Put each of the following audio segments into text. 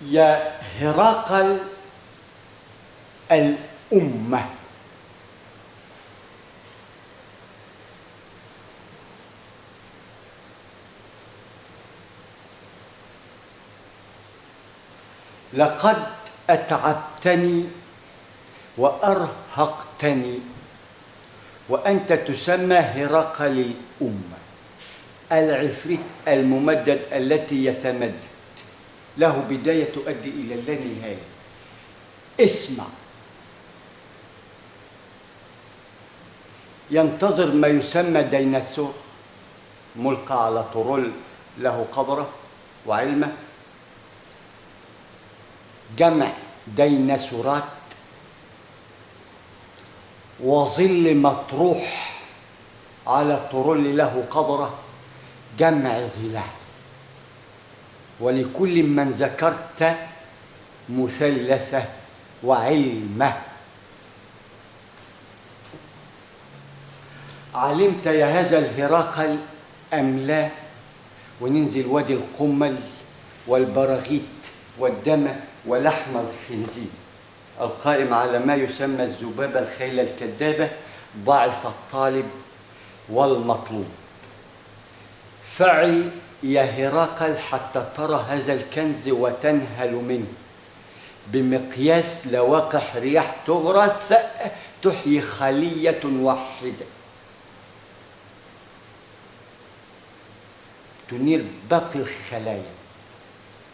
يا هرقل الأمة، لقد أتعبتني وأرهقتني وأنت تسمى هرقل الأمة، العفريت الممدد التي يتمدد له بداية تؤدي إلى اللانهاية. اسمع، ينتظر ما يسمى ديناصور ملقى على طرول له قدرة وعلمه، جمع ديناصورات، وظل مطروح على طرول له قدرة، جمع ظلال. ولكل من ذكرت مثلثه وعلمه. علمت يا هذا الهرقل أم لا؟ وننزل وادي القمل والبراغيث والدم ولحم الخنزير القائم على ما يسمى الذبابة الخيل الكذابة، ضعف الطالب والمطلوب. فعي يا هرقل حتى ترى هذا الكنز وتنهل منه بمقياس لواقح رياح تغرس تحيي خلية واحدة تنير باقي الخلايا،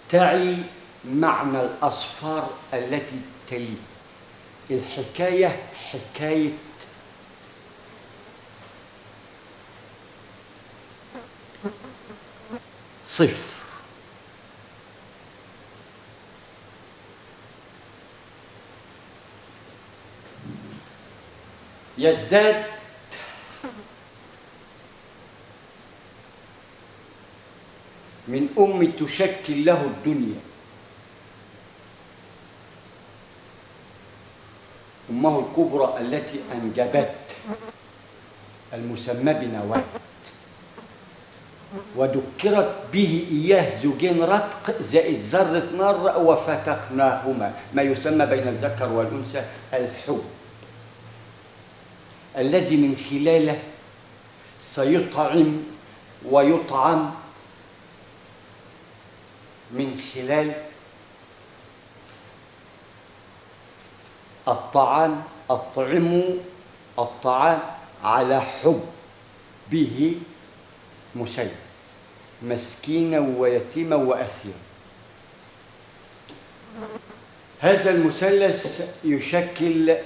تعي معنى الأصفار التي تلي. الحكاية حكاية صفر، يزداد من أم تشكل له الدنيا، أمه الكبرى التي أنجبت المسمى بنواة، وذكرت به إياه زوجين رتق زائد ذرة نار وفتقناهما، ما يسمى بين الذكر والأنثى الحب، الذي من خلاله سيطعم ويطعم، من خلال الطعام أطعموا الطعام على حب به مثلث مسكينا ويتيما وأثيرا. هذا المثلث يشكل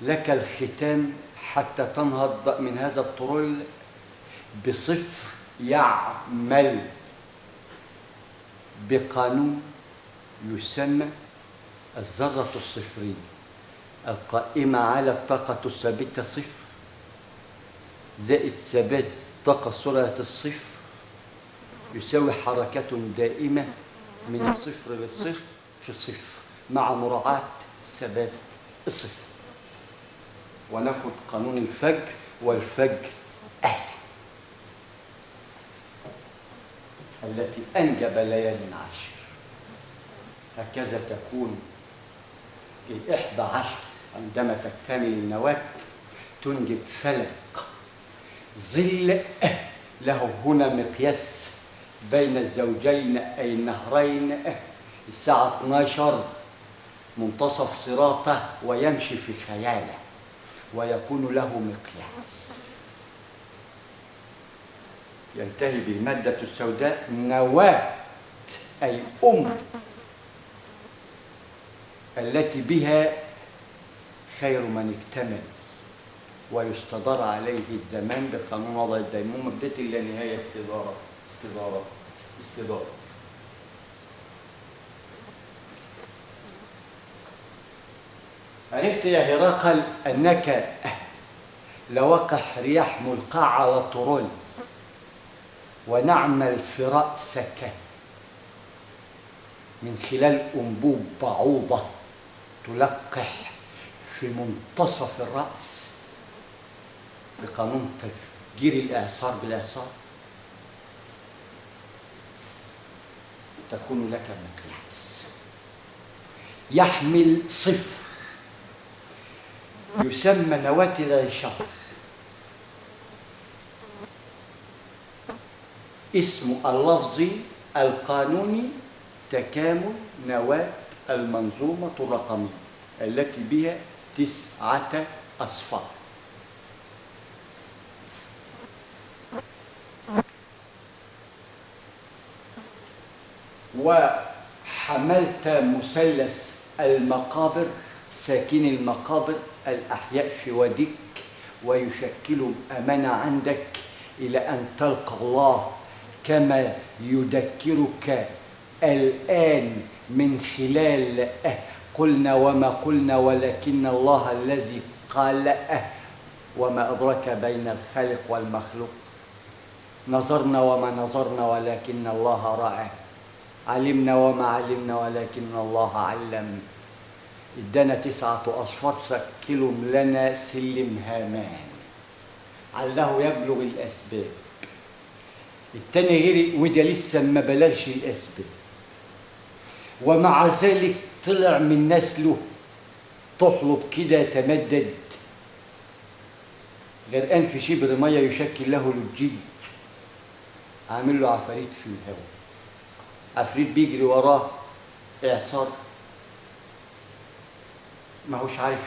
لك الختام حتى تنهض من هذا الطرول بصفر يعمل بقانون يسمى الذرة الصفرية القائمة على الطاقة الثابتة صفر زائد ثبات طاقة سرعة الصفر يساوي حركة دائمة من الصفر للصفر في صفر مع مراعاة ثبات الصفر. وناخد قانون الفجر والفجر التي أنجب ليال عشر. هكذا تكون الإحدى عشر عندما تكتمل النواة تنجب فلك ظل له هنا مقياس بين الزوجين أي النهرين الساعة 12 منتصف صراطه ويمشي في خياله ويكون له مقياس ينتهي بالمادة السوداء نواة أي التي بها خير من اكتمل ويستدار عليه الزمان بقانون وضع الديمومة بداية اللانهاية استدارة استدارة استدارة. عرفت يا هرقل أنك لوقح رياح ملقاة على طرول ونعمل في رأسك من خلال أنبوب بعوضة تلقح في منتصف الرأس بقانون تفجير الإعصار بالإعصار. تكون لك مقياس. يحمل صفر يسمى نواة العشار، اسم اللفظي القانوني تكامل نواة المنظومة الرقمية التي بها 9 أصفار. وحملت مثلث المقابر، ساكن المقابر الأحياء في واديك، ويشكل أمانة عندك إلى أن تلقى الله، كما يذكرك الآن من خلال قلنا وما قلنا ولكن الله الذي قال وما أدرك بين الخالق والمخلوق، نظرنا وما نظرنا ولكن الله رأى، علمنا وما علمنا ولكن الله علم، ادانا 9 أصفار سكلوا لنا سلم هامان عله يبلغ الأسباب. التاني غير وده لسه ما بلغش الأسباب، ومع ذلك طلع من نسله تحلب كده تمدد غرقان في شبر ميه يشكل له لجي، عامل له عفاريت في الهواء، عفريت بيجري وراه إعصار ما هوش عارف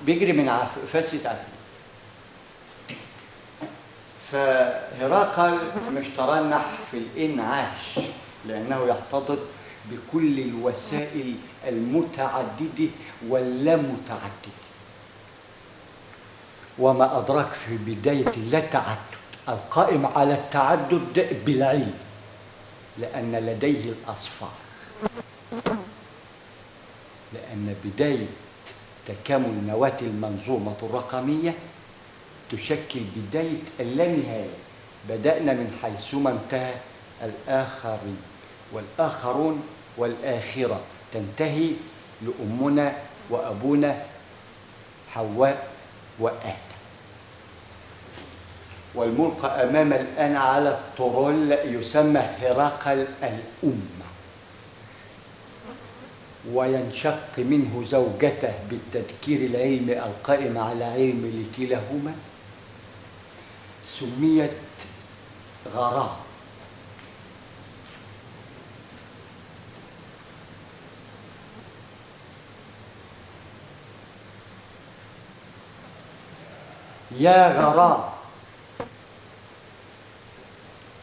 بيجري من فاسة عفريت. فهرقل مش ترنح في الإنعاش لأنه يحتضر بكل الوسائل المتعددة واللامتعددة، وما أدرك في بداية اللا تعدد القائم على التعدد بالعلم، لأن لديه الأصفار، لأن بداية تكامل نواة المنظومة الرقمية تشكل بداية اللانهاية. بدأنا من حيثما انتهى الآخرين والآخرون والآخرة، تنتهي لأمنا وأبونا حواء وآدم. والملقى أمام الآن على الطرول يسمى هرقل الأمة، وينشق منه زوجته بالتذكير العلمي القائم على علم لكلاهما، سميت غرام. يا غرام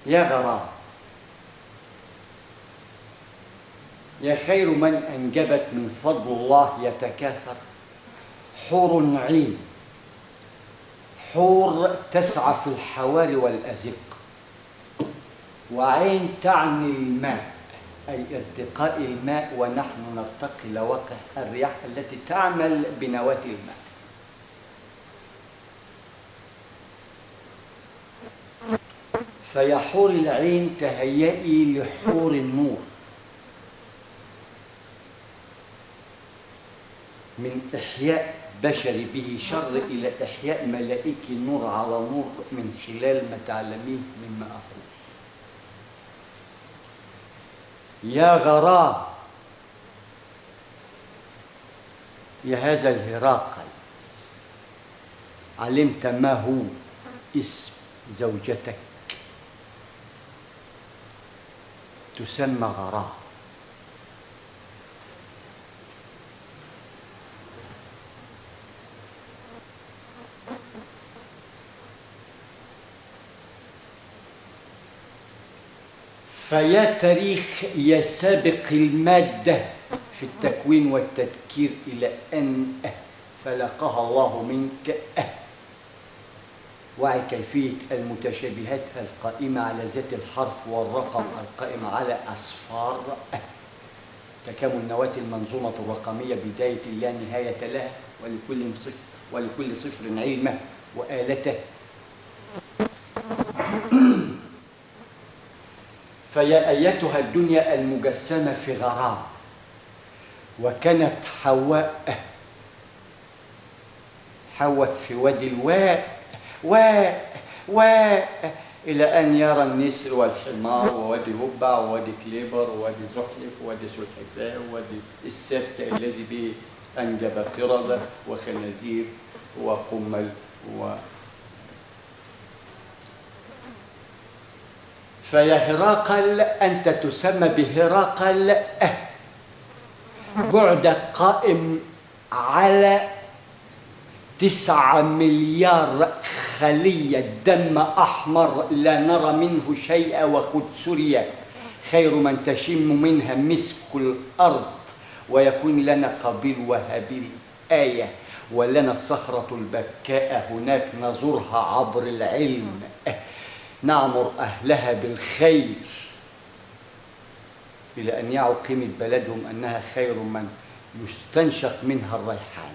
يا غرام يا خير من أنجبت من فضل الله يتكاثر، حور عين، حور تسعى في الحواري والأزق، وعين تعني الماء أي ارتقاء الماء، ونحن نرتقي لواقع الرياح التي تعمل بنواة الماء. فيا حور العين تهيئي لحور النور، من إحياء بشري به شر إلى إحياء ملائكي نور على نور، من خلال ما تعلميه مما أقول. يا غرام يا هذا الهراقل، علمت ما هو اسم زوجتك، تسمى غرام. فيا تاريخ يا سابق المادة في التكوين والتذكير إلى أن فلقها الله منك، وعي كيفية المتشابهات القائمة على ذات الحرف والرقم القائمة على أصفار تكامل نواة المنظومة الرقمية، بداية لا نهاية لها، ولكل صفر علمه وآلته. فيا أيتها الدنيا المجسمة في غرام، وكانت حواء حوت في وادي الواء إلى أن يرى النسر والحمار ووادي هبع ووادي كليبر ووادي زحلف ووادي سلحفاة ووادي السبت الذي به أنجب قردة وخنازير وقمل فيا هراقل أنت تسمى بهراقل بعدك قائم على 9 مليار خلية دم أحمر لا نرى منه شيئا، وقد سري خير من تشم منها مسك الأرض، ويكون لنا قابيل وهابيل آية، ولنا الصخرة البكاء هناك نزورها عبر العلم، نعمر أهلها بالخير إلى أن يعوا قيمة بلدهم أنها خير من يستنشق منها الريحان،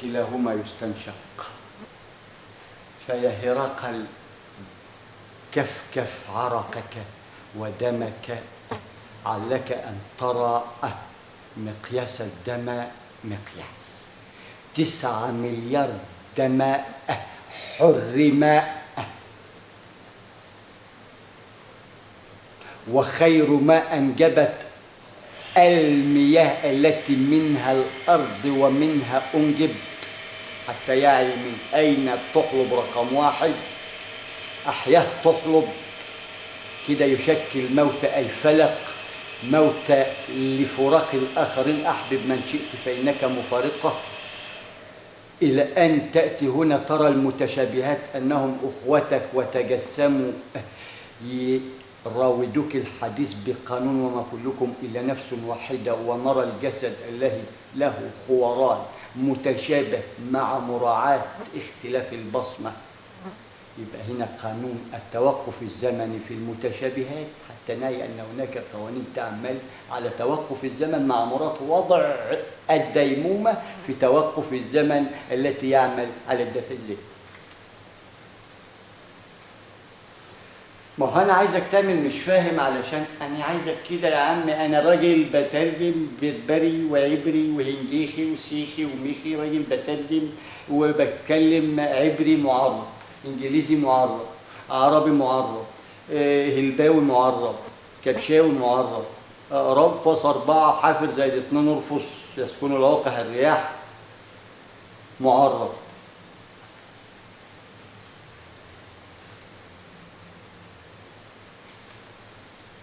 كلاهما يستنشق. فيا هراقل كفكف عرقك ودمك، علك أن ترى مقياس الدم مقياس 9 مليار دم حرم، وخير ما أنجبت المياه التي منها الأرض ومنها أنجب، حتى يعي من أين تحلب رقم 1 أحياه تحلب كده يشكل موت أي فلق، موت لفراق الآخرين، أحبب من شئت فإنك مفارقة، إلى أن تأتي هنا ترى المتشابهات أنهم أخوتك وتجسموا يراودوك الحديث بقانون وما كلكم إلا نفس واحدة، ونرى الجسد الذي له خوران متشابه مع مراعاة اختلاف البصمة. يبقى هنا قانون التوقف الزمني في المتشابهات، حتى نعي أن هناك قوانين تعمل على توقف الزمن مع مراد وضع الديمومة في توقف الزمن التي يعمل على الدفع الذهني. ما هو أنا عايزك تعمل مش فاهم، علشان أنا عايزك كده يا عم، أنا راجل بترجم بربري وعبري وهنجيخي وسيخي وميخي، راجل بترجم وبتكلم عبري معرب، إنجليزي معرب، عربي معرب، هلباوي معرب، كبشاوي معرب، رب فاص 4 حافر زائد 2 أرفص يسكن الواقع الرياح معرب.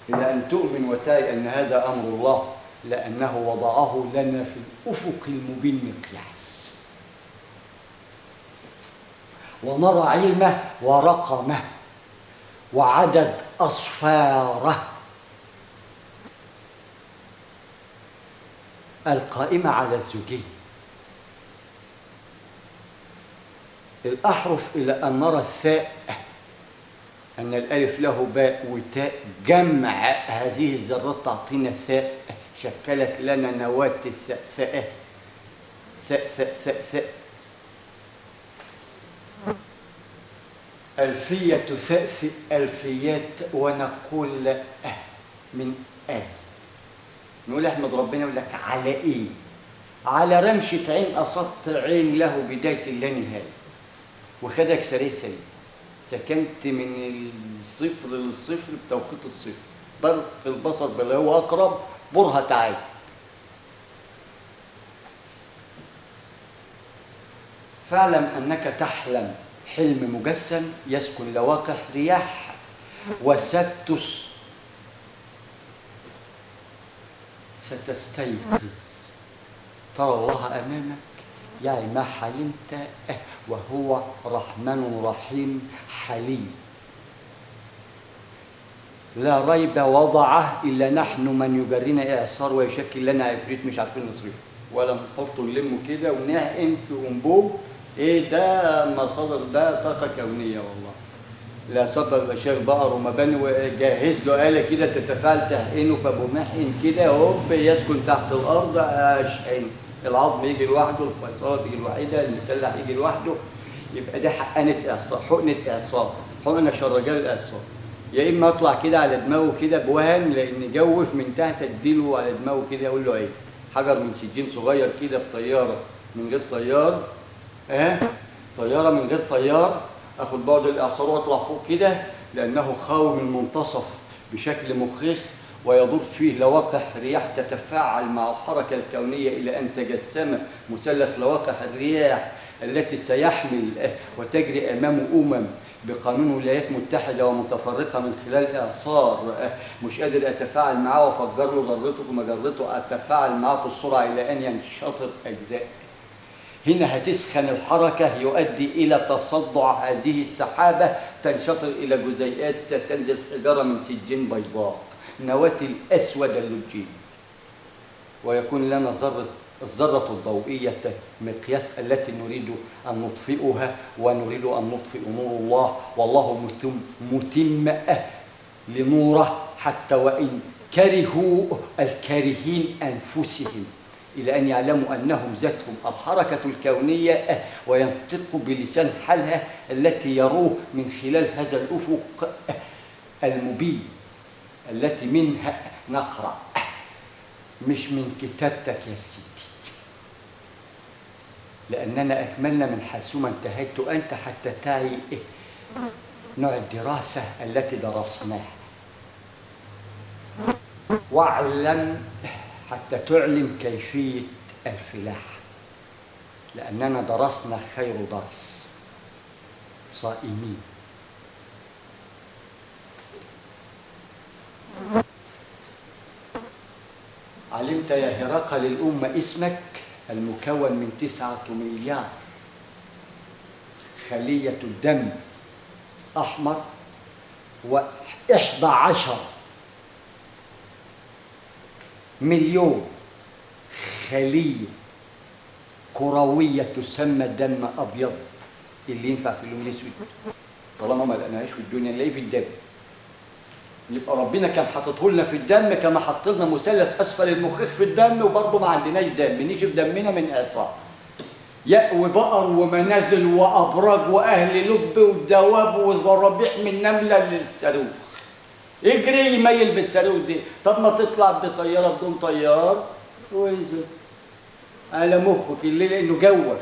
إلى أن تؤمن وتعي أن هذا أمر الله، لأنه وضعه لنا في الأفق المبين مقياس، ونرى علمه ورقمه وعدد أصفاره القائمة على الزوجين. الأحرف إلى أن نرى الثاء، أن الألف له باء وتاء، جمع هذه الذرات تعطينا ثاء، شكلت لنا نواة الثاء، ثاء ثاء ثاء ثاء ثاء. ألفية ثاء ألفيات، ونقول من نقول احمد ربنا، يقول لك على ايه؟ على رمشة عين أصبت عين له بداية لا نهاية، وخدك سريع سريع، سكنت من الصفر للصفر بتوقيت الصفر، برق البصر بل هو أقرب برهة عين. فاعلم أنك تحلم حلم مجسم يسكن لواقع رياح، وستستيقظ ترى الله أمامك، يعني ما حلمت، وهو رحمن رحيم حليم لا ريب وضعه إلا نحن من يجرينا إعصار ويشكل لنا عفريت مش عارفين نصرفه، ولا نحطه نلمه كده ونعقن في أنبوب. إيه ده؟ مصادر ده طاقة كونية والله، لا صبر بشير بقر ومباني وجهز له آلة كده تتفاعل تحقنه، فبمحقن كده هوب يسكن تحت الأرض، أشحن العظم يجي لوحده، الفيصلات يجي لوحدها، المسلح يجي لوحده. يبقى ده حقنة إعصار، حقنة إعصار، حقنة شرجال الإعصار. يا إما أطلع كده على دماغه كده بوهم، لأن جوف من تحت أديله على دماغه كده أقول له إيه؟ حجر من سجين صغير كده بطيارة من غير طيار، طيارة من غير طيار، اخد بعد الاعصار واطلع فوق كده، لانه خاوي من منتصف بشكل مخيخ، ويدور فيه لواقح رياح تتفاعل مع الحركة الكونية إلى أن تجسم مثلث لواقح الرياح التي سيحمل وتجري أمامه بقانون ولايات متحدة ومتفرقة من خلال إعصار مش قادر أتفاعل معاه وأفجر له ذرته ومجرته أتفاعل معاه في السرعة إلى أن ينشطر أجزاء. هنا هتسخن الحركة يؤدي إلى تصدع هذه السحابة، تنشطر إلى جزيئات تنزل حجارة من سجين بيضاء، نواة الأسود اللجين، ويكون لنا الذرة الضوئية مقياس التي نريد أن نطفئها، ونريد أن نطفئ نور الله، والله متم لنوره حتى وإن كرهوا الكارهين أنفسهم، إلى أن يعلموا أنهم ذاتهم الحركة الكونية، وينطقوا بلسان حالها التي يروه من خلال هذا الأفق المبين التي منها نقرأ، مش من كتابتك يا سيدي، لأننا أكملنا من حيثما انتهيت أنت حتى تعي نوع الدراسة التي درسناها، واعلم حتى تعلم كيفية الفلاح، لأننا درسنا خير درس صائمين. علمت يا هرقل الأمة اسمك المكون من 9 مليار خلية الدم أحمر، و11 مليون خلية كروية تسمى دم أبيض، اللي ينفع في اللون الأسود طالما ما لقناهاش في الدنيا نلاقيه في الدم. يبقى ربنا كان حاططه لنا في الدم كما حط لنا مثلث اسفل المخيخ في الدم، وبرضه ما عندناش دم، نيجي في دمنا من اعصار ياء وبقر ومنازل وابراج واهل لب ودواب وزرابيح من نمله للصاروخ، يجري يميل بالصاروخ دي. طب ما تطلع بطياره بدون طيار وينزل على مخك اللي لانه جوف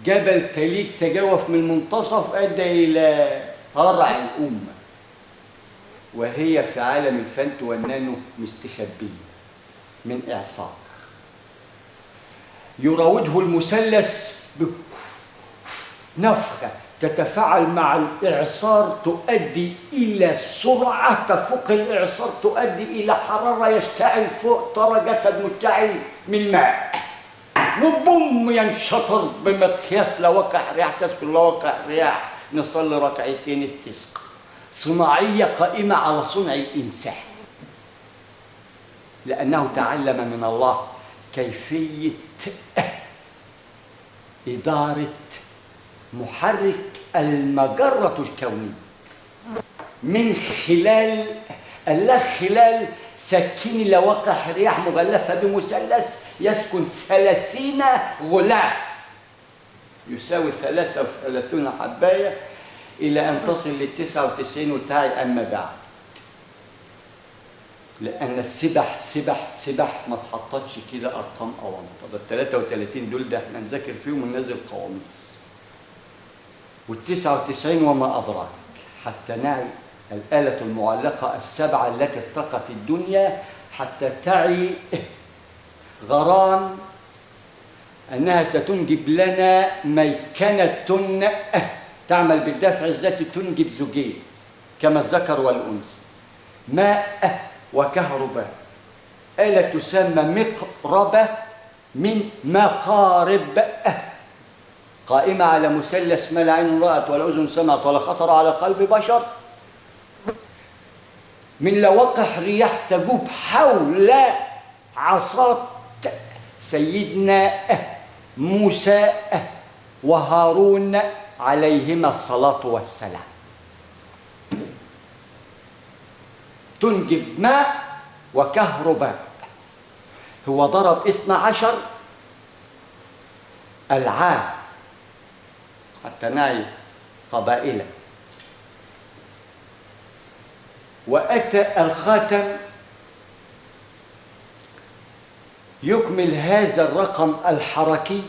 جبل تليج تجوف من المنتصف ادى الى هرع الامه، وهي في عالم الفنت والنانو مستخبية من إعصار يراوده المثلث بنفخة تتفاعل مع الإعصار تؤدي إلى سرعة تفوق الإعصار، تؤدي إلى حرارة يشتعل فوق، ترى جسد مشتعل من ماء وبوم ينشطر بمقياس لواقع رياح، تسكن لواقع رياح، نصلي ركعتين استسقاء صناعية قائمة على صنع الإنسان، لأنه تعلم من الله كيفية إدارة محرك المجرة الكونية من خلال سكين لواقح رياح مغلفة بمثلث يسكن 30 غلاف يساوي 33 حباية إلى أن تصل لل99 وتعي أما بعد، لأن السبح ما تحطتش كده أرقام أونطة، ده ال33 دول ده احنا نذاكر فيهم وننزل قواميس، وال99 وما أدراك، حتى نعي الآلة المعلقة السبعة التي ارتقت الدنيا، حتى تعي غران أنها ستنجب لنا ميكنة تعمل بالدفع الذاتي تنجب زوجين كما الذكر والأنثى، ماء وكهرباء، آلة تسمى مقربة من مقارب، قائمة على مثلث ما لا عين رأت ولا أذن سمعت ولا خطر على قلب بشر، من لواقح رياح تجوب حول عصا سيدنا موسى وهارون عليهما الصلاة والسلام، تنجب ماء وكهرباء. هو ضرب 12 العاب حتى نعي قبائله، وأتى الخاتم يكمل هذا الرقم الحركي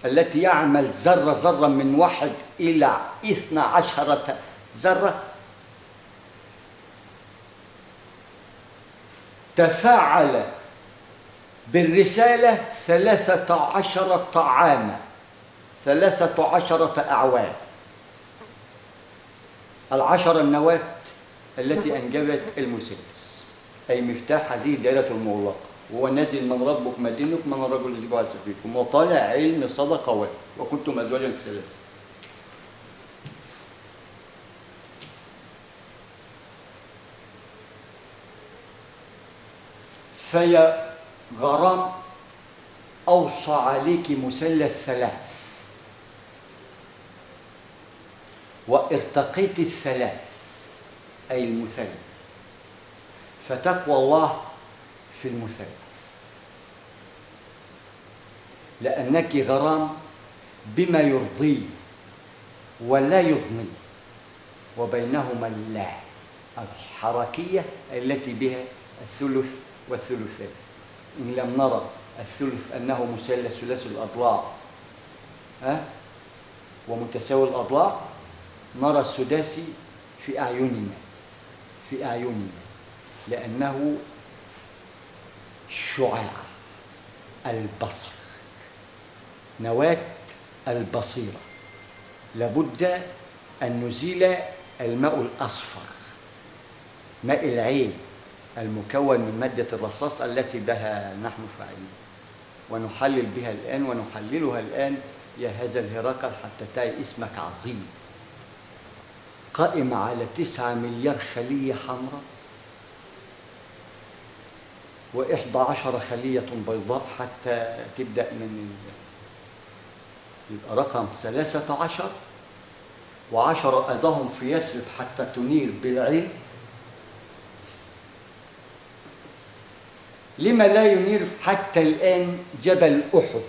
التي يعمل ذرة ذرة من 1 إلى 12 ذرة تفاعل بالرسالة 13 عاما، 13 أعوام. 10 النواة التي أنجبت المثلث، أي مفتاح هذه الدائرة المغلقة، وهو نازل من ربك ما دينك من الرجل الذي بعث فيكم وطالع علم صدق واحد وكنتم أزواجا ثلاثة. فيا غرام أوصى عليك مثلث 3 وارتقيت 3 أي المثلث، فتقوى الله في المثلث، لأنك غرام بما يرضي ولا يضني، وبينهما الله الحركية التي بها الثلث والثلثان. إن لم نرى الثلث أنه مثلث ثلاثي الأضلاع ومتساوي الأضلاع، نرى السداسي في أعيننا لأنه شعاع البصر، نواة البصيرة. لابد أن نزيل الماء الأصفر، ماء العين المكون من مادة الرصاص التي بها نحن فاعلين، ونحلل بها الآن ونحللها الآن يا هذا الهرقل حتى تعي اسمك عظيم، قائم على 9 مليار خلية حمراء و11 خلية بيضاء حتى تبدأ من يبقى رقم 13 و10 أيضاهم في يثرب حتى تنير بالعلم. لما لا ينير حتى الآن جبل أحد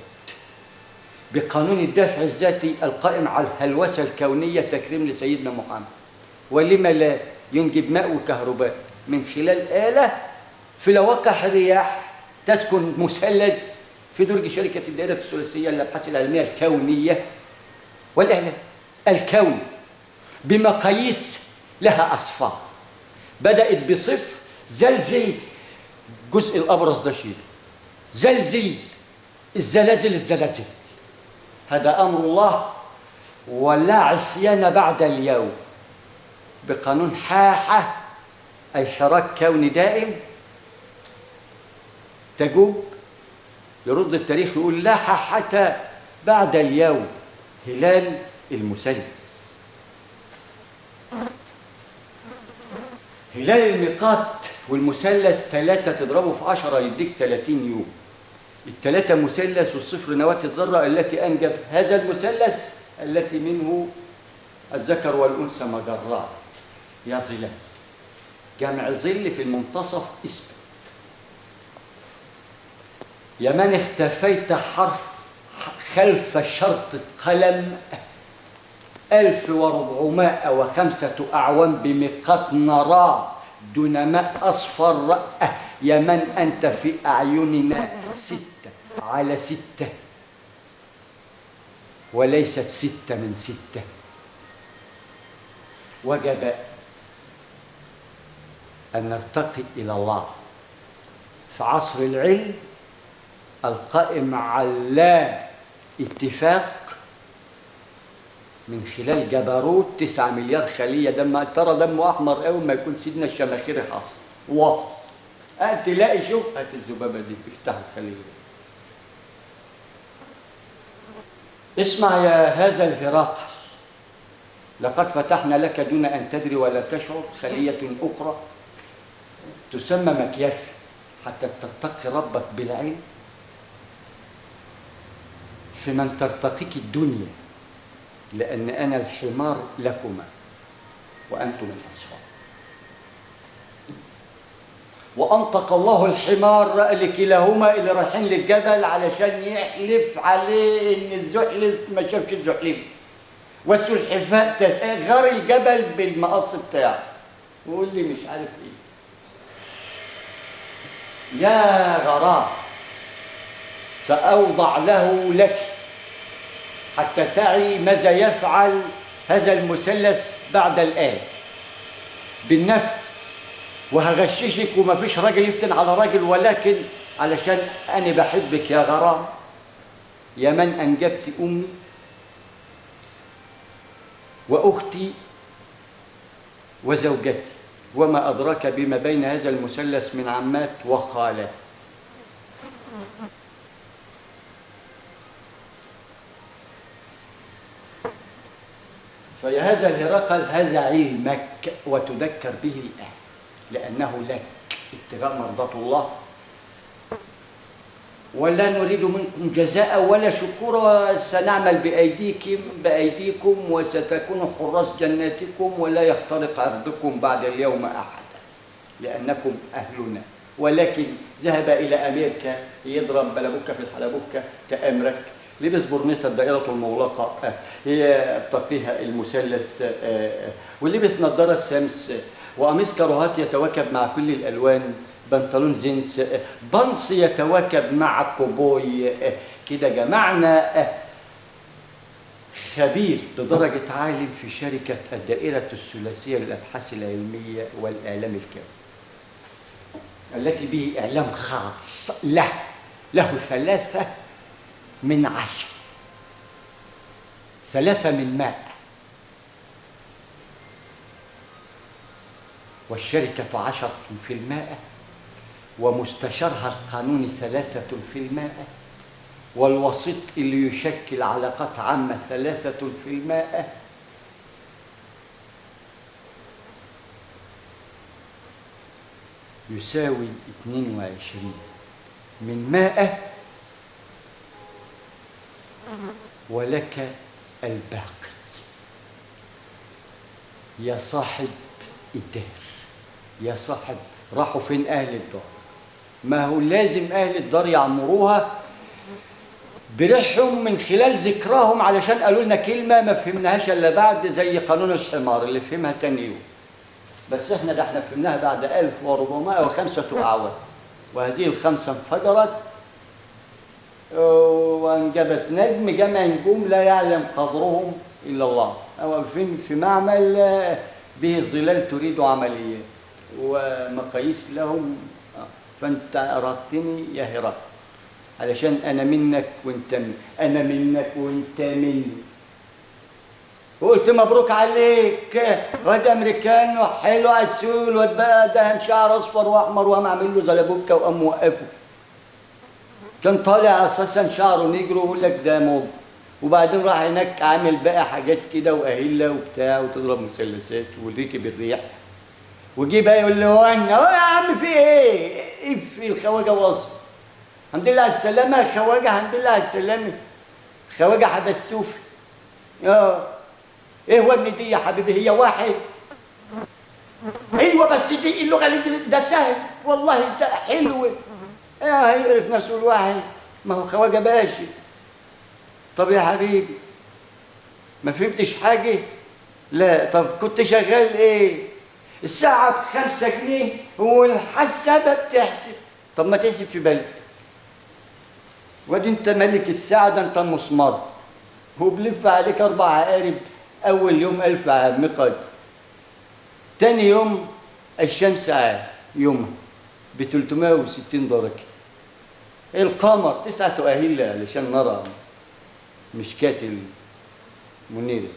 بقانون الدفع الذاتي القائم على الهلوسة الكونية تكريم لسيدنا محمد؟ ولما لا ينجب ماء وكهرباء من خلال آلة في لواقح الرياح تسكن مثلث في درج شركة الدائرة الثلاثية للأبحاث العلمية الكونية والإعلام الكوني بمقاييس لها أصفار، بدأت بصفر زلزل جزء الأبرز ده شيء، زلزل الزلازل، هذا أمر الله ولا عصيان بعد اليوم، بقانون حاحة أي حراك كوني دائم. تجوب يرد التاريخ يقول لا حاحة بعد اليوم، هلال المثلث، هلال الميقات والمثلث 3 تضربه في 10 يديك 30 يوم. ال3 مثلث والصفر نواة الذرة التي أنجب هذا المثلث التي منه الذكر والأنثى مجرات يا ظلال، جمع ظل في المنتصف اسم. يا من اختفيت حرف خلف شرطة قلم 1405 أعوام بميقات نراه دون ماء أصفر، يا من أنت في أعيننا 6 على 6 وليست 6 من 6. وجب أن نرتقي إلى الله في عصر العلم القائم على اتفاق من خلال جبروت 9 مليار خلية ترى دمه أحمر قوي ما يكون سيدنا الشماخيري حصل وسط تلاقي شوف هات الذبابة دي افتح الخلية. اسمع يا هذا الهراقل، لقد فتحنا لك دون أن تدري ولا تشعر خلية أخرى تسمى مكياف حتى تتقي ربك بالعلم، في من ترتقيك الدنيا، لأن أنا الحمار لكما وأنتم الأصفار. وأنطق الله الحمار لكلاهما اللي رايحين للجبل علشان يحلف عليه إن الزحلف ما شافش الزحلف، والسلحفاء غار الجبل بالمقص بتاعه ويقول لي مش عارف إيه. يا غرام سأوضع له لك حتى تعي ماذا يفعل هذا المثلث بعد الآن بالنفس. وهغششك وما فيش راجل يفتن على راجل، ولكن علشان أنا بحبك يا غرام، يا من أنجبت أمي وأختي وزوجتي، وما أدراك بما بين هذا المثلث من عمات وخالات. فيا هذا الهرقل، هذا علمك وتذكر به الآن، لأنه لك ابتغاء مرضاة الله، ولا نريد منكم جزاء ولا شكورا، سنعمل بأيديكم وستكونوا حراس جناتكم، ولا يخترق عرضكم بعد اليوم أحدا، لأنكم أهلنا. ولكن ذهب إلى أمريكا يضرب بلبكة في الحلبكة تأمرك، لبس برنيطة الدائرة المغلقة هي ارتقيها المثلث، ولبس نظارة شمس وقميص كروهات يتواكب مع كل الألوان، بنطلون جينز، بنص يتواكب مع كوبوي. كده جمعنا خبير بدرجة عالم في شركة الدائرة الثلاثية للأبحاث العلمية والإعلام الكامل، التي به إعلام خاص له 3 من 10، 3 من 100. والشركة 10%، ومستشارها القانوني 3%، والوسيط اللي يشكل علاقات عامة 3%، يساوي 22 من 100، ولك الباقي يا صاحب الدار. يا صاحب، راحوا فين أهل الدار؟ ما هو لازم أهل الدار يعمروها بريحهم من خلال ذكراهم، علشان قالوا لنا كلمة ما فهمناهاش إلا بعد، زي قانون الحمار اللي فهمها تاني يوم. بس احنا فهمناها بعد 1405 أعوام، وهذه ال5 انفجرت وانجبت نجم، جمع نجوم لا يعلم قدرهم إلا الله، أو في معمل به الظلال تريد عمليات ومقاييس لهم. فأنت أردتني يا هرقل علشان أنا منك وأنت مني، أنا منك وأنت مني، وقلت مبروك عليك، واد أمريكان وحلو عسول، واد بقى دهن شعر أصفر وأحمر، وقام عامل له زلبوكة وقام موقفه. كان طالع أساسا شعره نيجرو ويقول لك ده موضة، وبعدين راح هناك عامل بقى حاجات كده وأهلة وبتاع وتضرب مثلثات وركب الريح، وجي بقى يقول له وانا يا عم في ايه؟ في الخواجه واصل، الحمد لله على السلامه يا خواجه، الحمد لله على السلامه. خواجه حبستوفي. ايه هو ابن دي يا حبيبي؟ هي واحد. ايوه بس دي اللغه اللي ده سهل والله، سهل حلو. هيعرف نفسه الواحد، ما هو خواجه باشا. طب يا حبيبي ما فهمتش حاجه؟ لا. طب كنت شغال ايه؟ الساعة ب5 جنيه والحسابة بتحسب. طب ما تحسب في بالك، وادي انت ملك الساعة، ده انت المسمار، هو بلف عليك 4 عقارب. أول يوم 1000 عام مقد، تاني يوم الشمس يومها ب360 درجة، القمر 9 أهلة علشان نرى مشكات المنيرة.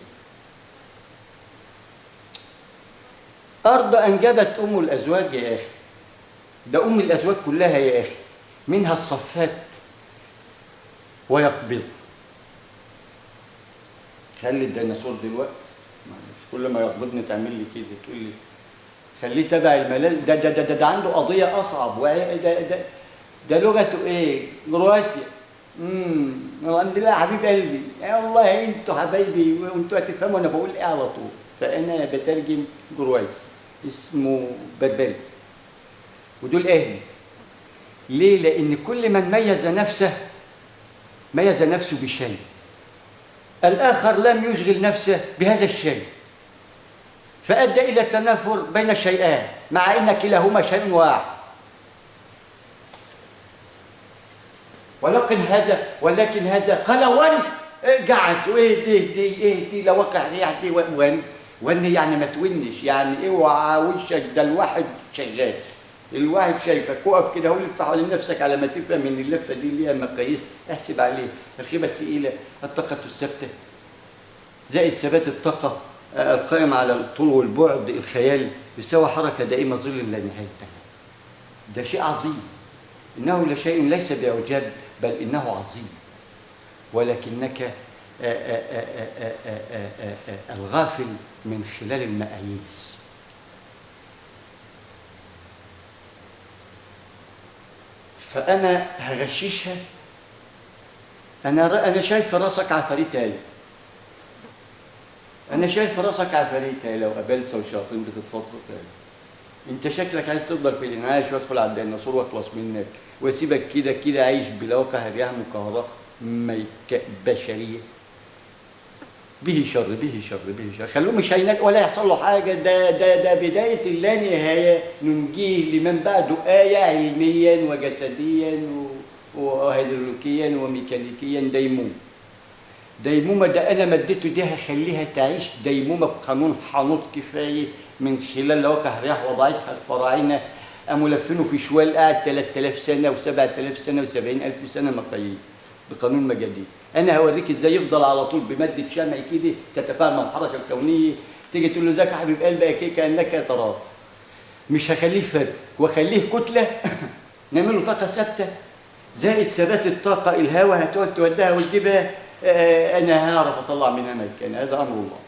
أرض أنجبت أم الأزواج يا أخي، ده أم الأزواج كلها يا أخي، منها الصفات ويقبض. خلي الديناصور دلوقتي كل ما يقبضني تعمل لي كده، تقول لي خليه تبع الملال. ده عنده قضية أصعب. ده لغته إيه؟ كرواسيا. الحمد لله يا حبيب قلبي، يا والله انتوا حبايبي وانتوا هتفهموا انا بقول ايه على طول. فانا بترجم كرواسي اسمه بربري، ودول اهلي. ليه؟ لان كل من ميز نفسه بشيء، الاخر لم يشغل نفسه بهذا الشيء، فادى الى التنافر بين الشيئان مع ان كلاهما شيء واحد. ولكن هذا قلوان جعس واهدي لواقع ريح دي وان يعني ما تونش، يعني اوعى وشك، ده الواحد شغال، الواحد شايفك، وقف كده ولف حوالين نفسك على ما تفهم ان اللفه دي ليها مقاييس، احسب عليه الخيبه الثقيله، الطاقه الثابته زائد ثبات الطاقه القائم على الطول والبعد، الخيال يساوي حركه دائمه ظل لا نهايه لها. ده شيء عظيم، انه لشيء ليس باعجاب بل انه عظيم، ولكنك الغافل من خلال المقاييس. فأنا هغششها. أنا شايف راسك عفاريت، أنا شايف راسك عفاريت لو أبلسة وشياطين بتتفضفض. أنت شكلك عايز تفضل في الإنعاش وأدخل على الديناصور وأخلص منك وأسيبك كده عايش بلا واقع رياح مكهرباء بشرية. به شر خلوه مش هينال ولا يحصل له حاجة. ده بداية اللانهاية، ننجيه لمن بعده آية علميا وجسديا وهيدروليكيا وميكانيكيا. ديمومة ده أنا مدته دي هخليها تعيش ديمومة بقانون حانوت كفاية من خلال لواقع رياح وضعتها الفراعنة، قاموا لفينه في شوال قاعد 3000 سنة و7000 سنة و70000 سنة مقاييس بقانون مجادير. انا هوريك ازاي يفضل على طول بماده شمع كده تتفاعل مع الحركه الكونيه. تيجي تقول له ازيك يا حبيب قلبي كانك تراه، مش هخليه فرد واخليه كتله نعمل له طاقه ثابته زائد ثبات الطاقه. الهواء هتقعد توديها وتجيبها، انا هعرف اطلع منها مكان. هذا امر الله.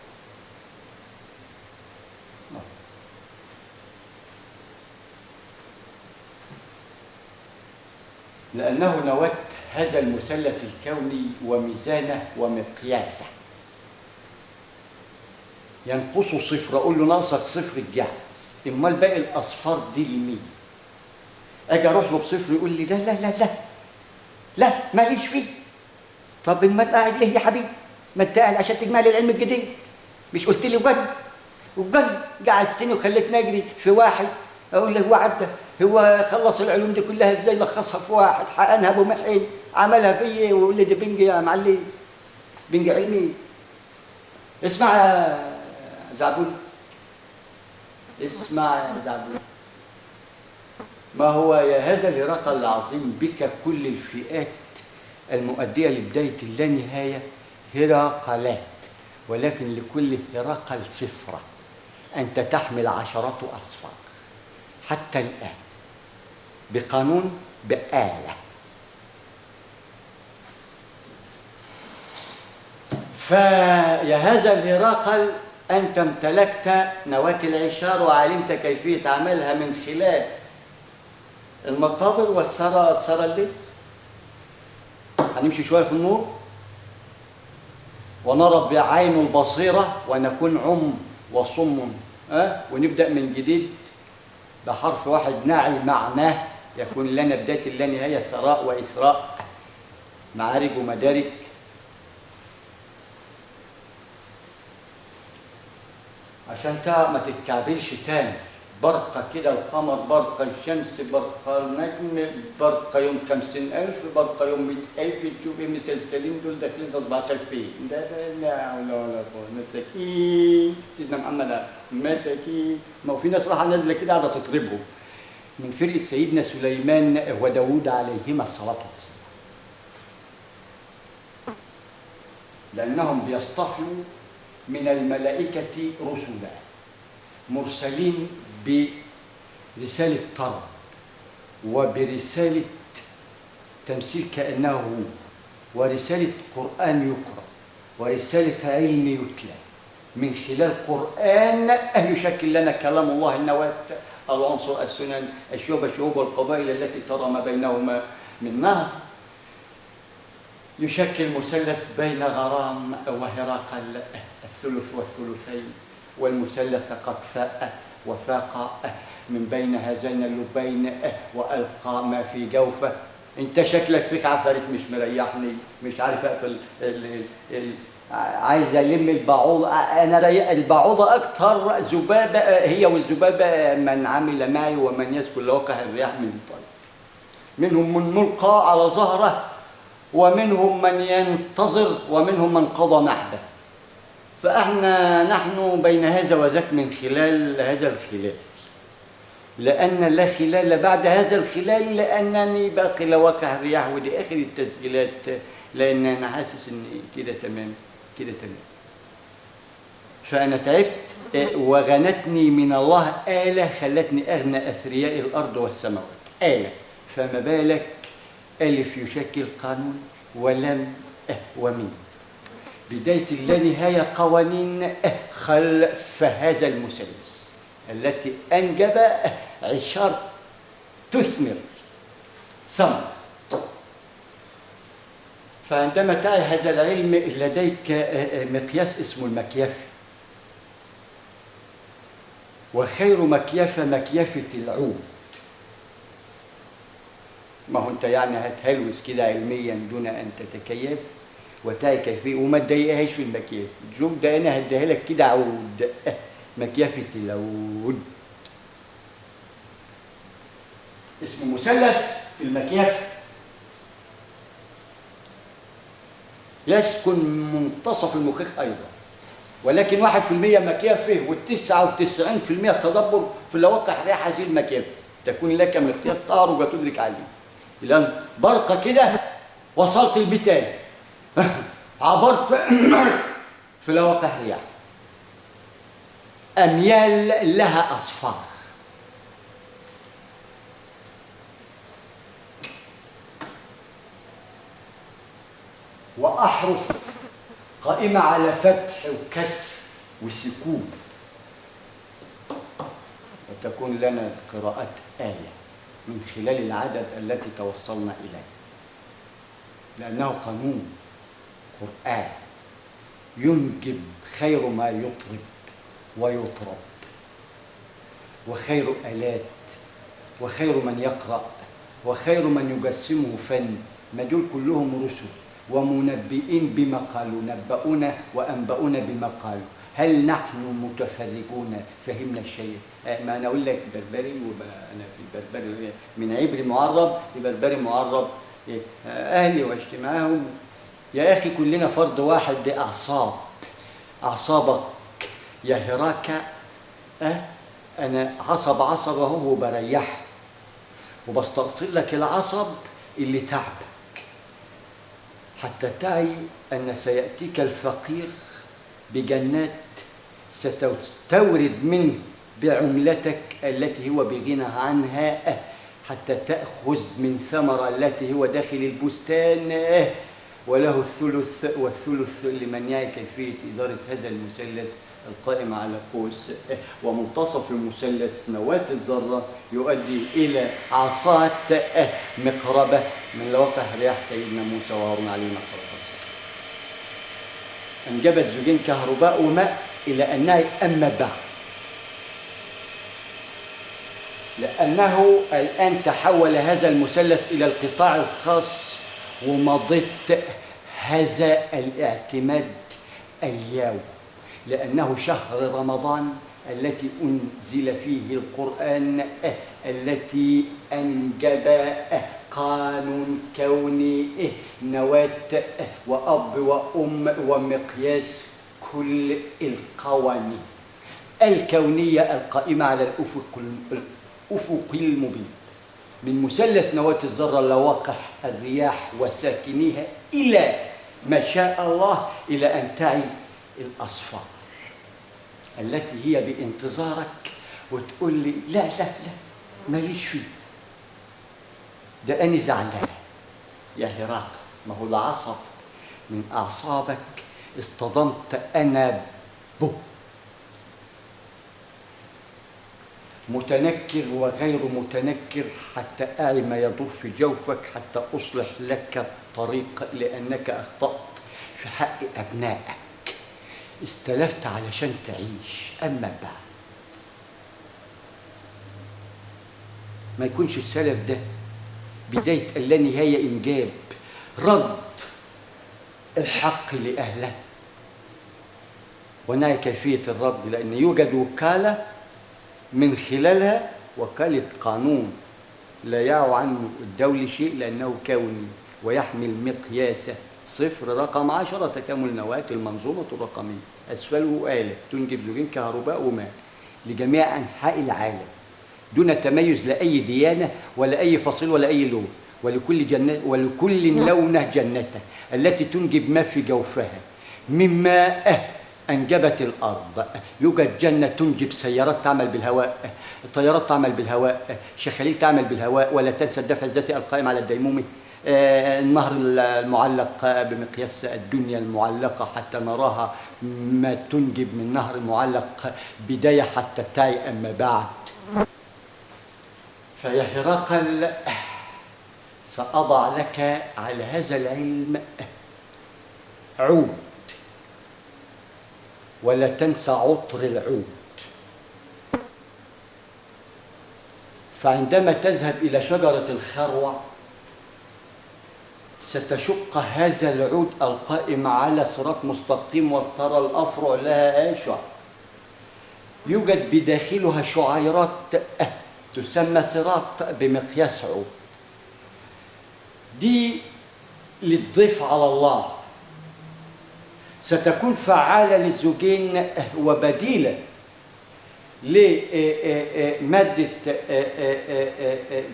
لانه نواه هذا المثلث الكوني وميزانه ومقياسه. ينقصه صفر، اقول له ناقصك صفر الجهاز، امال باقي الاصفار دي لمين؟ اجي اروح له بصفر يقول لي لا لا لا لا لا ماليش فيه. طب امال قاعد ليه يا حبيبي؟ ما انت قاعد عشان تجمع لي العلم الجديد، مش قلت لي وجد جعزتني وخليتني اجري في واحد. اقول له هو عدى، هو خلص العلوم دي كلها ازاي لخصها في واحد؟ حقنها ابو محين عملها فيا ويقول لي ده بنج يا معلم، بنج علمي. اسمع يا زعبول، اسمع يا زعبول، ما هو يا هذا الهرقل العظيم بك كل الفئات المؤدية لبداية اللانهاية هرقلات، ولكن لكل هرقل صفرة. أنت تحمل عشرات أصفار حتى الآن بقانون بآلة. فيا هذا الهرقل أنت امتلكت نواة العشار وعلمت كيفية عملها من خلال المقابر والسرى الليل. هنمشي شوية في النور ونرى بعين البصيرة ونكون عم وصم، ونبدأ من جديد بحرف واحد نعي معناه يكون لنا بداية اللانهاية ثراء وإثراء، معارج ومدارك. عشان ما تتكعبلش تاني. برقة كده القمر، برقة الشمس، برقة النجم، برقة يوم 50,000، برقة يوم 100,000. تشوف المسلسلين دول داخلين في 14 فين. ده لا حول ولا قوة. مساكين سيدنا محمد، مساكين. ما هو في ناس راحة نازلة كده قاعدة تطربهم من فرقة سيدنا سليمان وداوود عليهما الصلاة والسلام، لأنهم بيصطفوا من الملائكة رسلا مرسلين برسالة طرد وبرسالة تمثيل كأنه هو، ورسالة قرآن يقرأ، ورسالة علم يتلى من خلال قرآن يشكل لنا كلام الله. النواة، العنصر، السنن، الشعوب والقبائل التي ترى ما بينهما من نهر، يشكل مثلث بين غرام وهرقل الثلث والثلثين، والمثلث قد فاء وفاق من بين هذين اللبين وألقى ما في جوفه. انت شكلك فيك عفاريت مش مريحني، مش عارف اقفل عايز الم البعوضه. انا البعوضه اكثر ذبابه، هي والذبابه من عمل معي ومن يسكن لوقع الرياح من طيب، منهم من ملقى على ظهره ومنهم من ينتظر ومنهم من قضى نحبه. نحن بين هذا وذاك من خلال هذا الخلال، لأن لا خلال بعد هذا الخلال، لأنني باقي لواقع الرياح، ودي آخر التسجيلات، لأن أنا حاسس إن كده تمام كده تمام. فأنا تعبت، وغنتني من الله آلة خلتني أغنى أثرياء الأرض والسماوات، آلة. فما بالك ألف يشكل قانون، ولم ومن بداية اللانهاية قوانين خلف هذا المثلث التي أنجب عشار تثمر ثمر. فعندما تعي هذا العلم لديك مقياس اسمه المكيفة، وخير مكيفة مكيفة العود. ما هو انت يعني هتهلوس كده علميا دون ان تتكيف وتعي كيفية وما تضايقهاش في المكيفة. شوف ده انا هديها لك كده عود، مكيفة العود اسمه مثلث المكيفة، يسكن منتصف المخيخ ايضا، ولكن 1% مكيفة و99% تدبر في لواقع رياح هذه المكيفة. تكون لك مقياس تعرج وتدرك عليه. الآن برقة كده وصلت البتاية عبرت في لواقع رياح، أميال لها أصفار، وأحرف قائمة على فتح وكسر وسكون، وتكون لنا قراءات آية من خلال العدد التي توصلنا إليه، لأنه قانون قرآن ينجب خير ما يطرب ويطرب، وخير آلات، وخير من يقرأ، وخير من يجسمه فن. ما دول كلهم رسل ومنبئين بما قالوا، نبؤونا وأنبؤونا بما قالوا. هل نحن متفرجون فهمنا الشيء؟ ما أنا أقول لك بربري، وأنا في البربري من عبري معرب لبربري معرب، أهلي واجتماعهم. يا أخي كلنا فرد واحد، دي أعصاب، أعصابك يهراك، أنا عصب أهو بريحه وبستأصل لك العصب اللي تعبك، حتى تعي أن سيأتيك الفقير بجنات ستستورد منه بعملتك التي هو بغنى عنها، حتى تأخذ من ثمرة التي هو داخل البستان، وله الثلث، والثلث لمن يعي كيفية إدارة هذا المثلث القائم على قوس، ومنتصف المثلث نواة الذرة يؤدي إلى عصات مقربة من لواقع رياح سيدنا موسى وهارون عليهما الصلاة والسلام، أنجبت زوجين كهرباء وماء، إلى أنها أما بعد، لأنه الآن تحول هذا المثلث إلى القطاع الخاص، ومضت هذا الاعتماد اليوم، لأنه شهر رمضان التي أنزل فيه القرآن، التي أنجب قانون كوني، نواة وأب وأم ومقياس كل القوانين الكونية القائمة على الأفق المبين، من مثلث نواة الذرة لواقع الرياح وساكنيها، إلى ما شاء الله إلى أن تعي الأصفار التي هي بانتظارك، وتقول لي لا لا لا ماليش فيه، ده أنا زعلان. يا هراق، ما هو العصب من أعصابك اصطدمت أنا به، متنكر وغير متنكر، حتى أعي ما يدور في جوفك، حتى أصلح لك الطريق، لأنك أخطأت في حق أبنائك، استلفت علشان تعيش. أما بعد ما يكونش السلف ده بداية اللانهاية إنجاب رد الحق لأهله، ونعي كيفية الرد، لأن يوجد وكالة من خلالها، وكالة قانون لا يعو عنه الدولي شيء، لأنه كوني، ويحمل مقياس صفر رقم 10 تكامل نواة المنظومة الرقمية. أسفله آلة تنجب زوجين كهرباء وماء لجميع أنحاء العالم دون تميز لأي ديانة ولا أي فصيل ولا أي لون، ولكل لونة جنته التي تنجب ما في جوفها من ماء أنجبت الأرض. يوجد جنة تنجب سيارات تعمل بالهواء، الطيارات تعمل بالهواء، شخاليل تعمل بالهواء، ولا تنسى الدفع الذاتي القائم على الديمومة. النهر المعلق بمقياس الدنيا المعلقة حتى نراها ما تنجب من نهر معلق بداية حتى تعي أما بعد. فيا هرقل سأضع لك على هذا العلم عود، ولا تنسى عطر العود. فعندما تذهب إلى شجرة الخروع ستشق هذا العود القائم على صراط مستقيم وترى الأفرع لها أشعة يوجد بداخلها شعيرات تسمى صراط بمقياس عود. دي للضيف على الله ستكون فعالة للزوجين وبديلة لمادة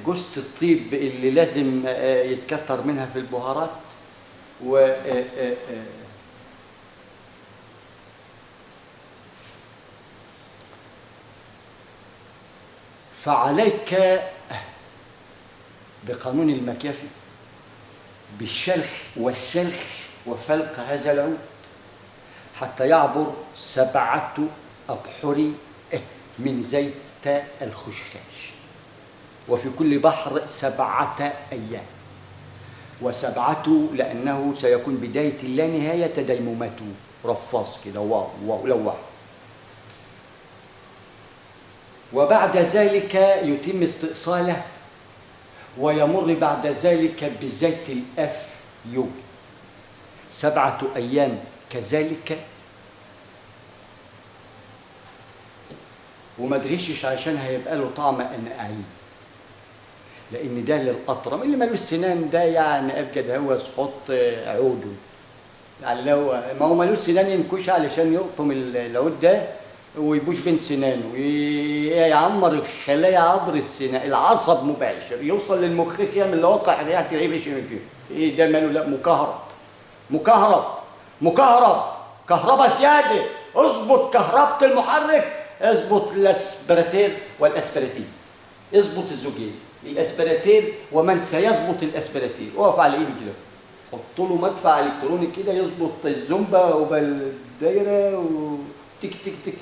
جوزة الطيب اللي لازم يتكتر منها في البهارات فعليك بقانون المكافي بالشلخ والسلخ وفلق هذا العود حتى يعبر 7 أبحر من زيت الخشخاش، وفي كل بحر 7 أيام، و7 لأنه سيكون بداية لا نهاية ديمومته رفاص كده واو لوح. وبعد ذلك يتم استئصاله ويمر بعد ذلك بزيت الأفيون 7 أيام كذلك. وما تغشش عشان هيبقى له طعم أنقعين، لأن ده للأطرم اللي مالوش سنان، ده يعني أبجد هوس حط عوده، يعني لو ما هو مالوش سنان ينكش علشان يقطم العود ده ويبوش بين سنانه ويعمر الخلايا عبر السنان، العصب مباشر يوصل للمخ يعمل لواقع ريحة العيب فيه. ايه ده ماله؟ لا مكهرب كهرباء سيادة. اظبط كهربة المحرك، اظبط الاسبراتير والاسبراتين، اظبط الزوجين الاسبراتير ومن سيظبط الاسبراتير. اقف على ايدي كده، حط له مدفع الكتروني كده يظبط الزومبا وبالدايره وتك تك تك.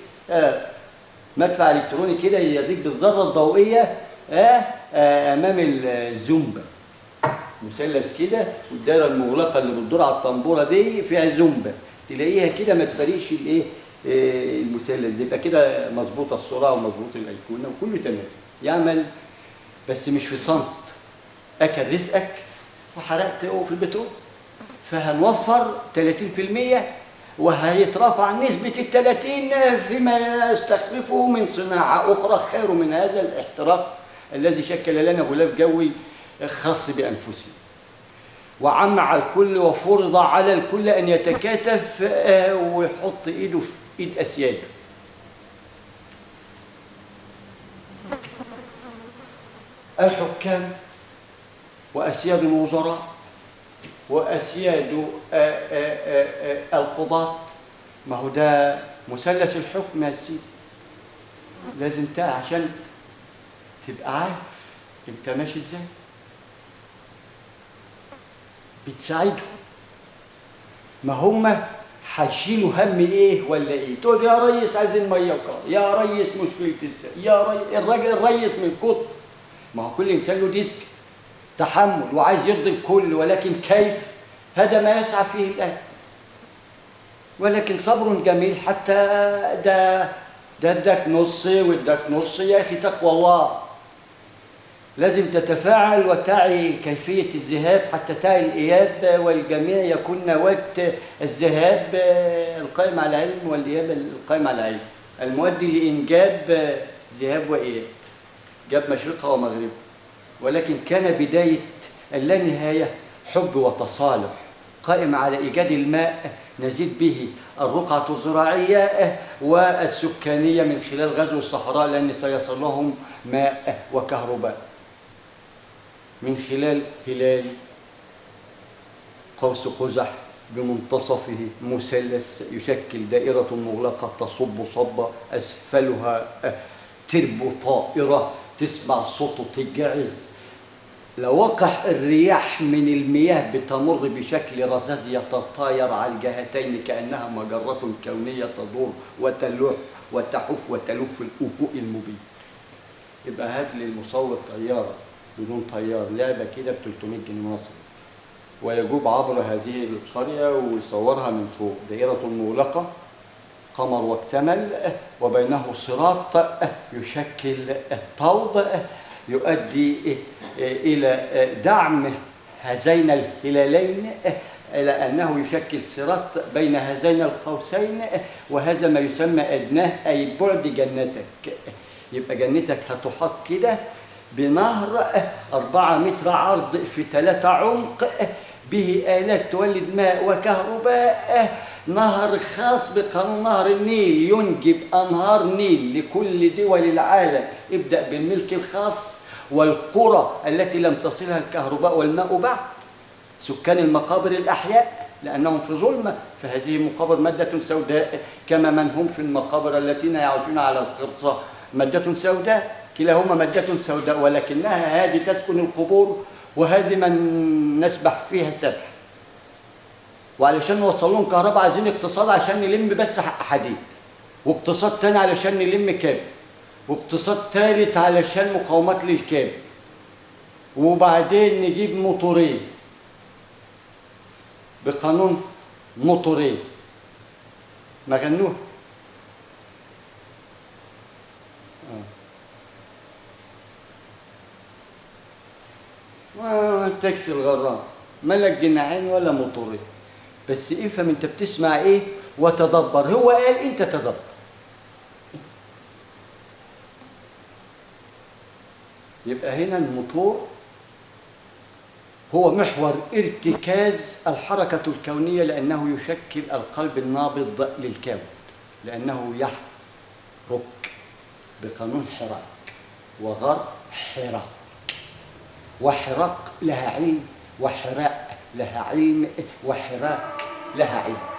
مدفع الكتروني كده يضيق بالذره الضوئيه امام الزومبا، مثلث كده والدايره المغلقه اللي بتدور على الطنبوره دي فيها زومبا، تلاقيها كده ما تفرقش الايه المثلث، يبقى كده مظبوطه الصوره ومظبوط الايقونه وكله تمام يعمل. بس مش في صمت، اكل رزقك وحرقته في البترول، فهنوفر 30% وهيترفع نسبة 30 فيما يستخلفه من صناعة أخرى خير من هذا الاحتراق الذي شكل لنا غلاف جوي خاص بأنفسهم. وعم على الكل وفرض على الكل أن يتكاتف ويحط إيده في إيد أسياده. الحكام وأسياد الوزراء وأسياد القضاة، ما هو ده مثلث الحكم يا سيدي. لازم انت عشان تبقى عارف انت ماشي ازاي بتساعدهم. ما هم هيشيلوا هم ايه ولا ايه؟ تقول يا ريس عايزين ميه وكهرباء، يا ريس مشكله ازاي، يا ريس الريس من كتر ما هو كل انسان له ديسك تحمل وعايز يرضي الكل، ولكن كيف؟ هذا ما يسعى فيه الآن. ولكن صبر جميل حتى ده اداك نص واداك نص. يا اخي تقوى الله، لازم تتفاعل وتعي كيفية الذهاب حتى تعي الإياب، والجميع يكون نواة الذهاب القائم على العلم والإياب القائم على العلم، المؤدي لإنجاب ذهاب وإياب، جاب مشرقها ومغربها. ولكن كان بداية اللانهاية حب وتصالح، قائم على إيجاد الماء نزيد به الرقعة الزراعية والسكانية من خلال غزو الصحراء، لأن سيصل لهم ماء وكهرباء من خلال هلال قوس قزح بمنتصفه مثلث يشكل دائرة مغلقة تصب صبة أسفلها تربو طائرة تسمع صوته تجعز. لوقح الرياح من المياه بتمر بشكل رذاذ يتطاير على الجهتين كأنها مجرة كونية تدور وتلوح وتحف وتلف الأفق المبين. يبقى هات لي المصور طيارة بدون طيار، لعبة كده ب 300 جنيه مصري، ويجوب عبر هذه القرية ويصورها من فوق. دائرة مغلقة، قمر واكتمل، وبينه صراط يشكل طود يؤدي إلى دعم هذين الهلالين، إلى أنه يشكل صراط بين هذين القوسين، وهذا ما يسمى أدناه أي بعد جنتك. يبقى جنتك هتحاط كده بنهر 4 متر عرض في 3 عمق، به آلات تولد ماء وكهرباء، نهر خاص بقانون نهر النيل ينجب أنهار نيل لكل دول العالم. ابدأ بالملك الخاص والقرى التي لم تصلها الكهرباء والماء بعد، سكان المقابر الأحياء لأنهم في ظلمة، فهذه المقابر مادة سوداء، كما من هم في المقابر التين يعيشون على القرصة مادة سوداء، كلاهما مادة سوداء، ولكنها هذه تسكن القبور وهذه من نسبح فيها سبح. وعلشان نوصل لهم كهرباء عايزين اقتصاد عشان نلم بس حديد، واقتصاد تاني علشان نلم كابل، واقتصاد ثالث علشان مقاومات للكابل، وبعدين نجيب موتورين بقانون موتورين ما غنوه تاكسي الغرام ملك جناحين ولا موتورين. بس افهم انت بتسمع ايه وتدبر. هو قال انت تدبر. يبقى هنا الموتور هو محور ارتكاز الحركة الكونية، لأنه يشكل القلب النابض للكون، لأنه يحرك بقانون حراك وغر حراك، وحراك لها علم، وحراك لها علم، وحراك لها علم.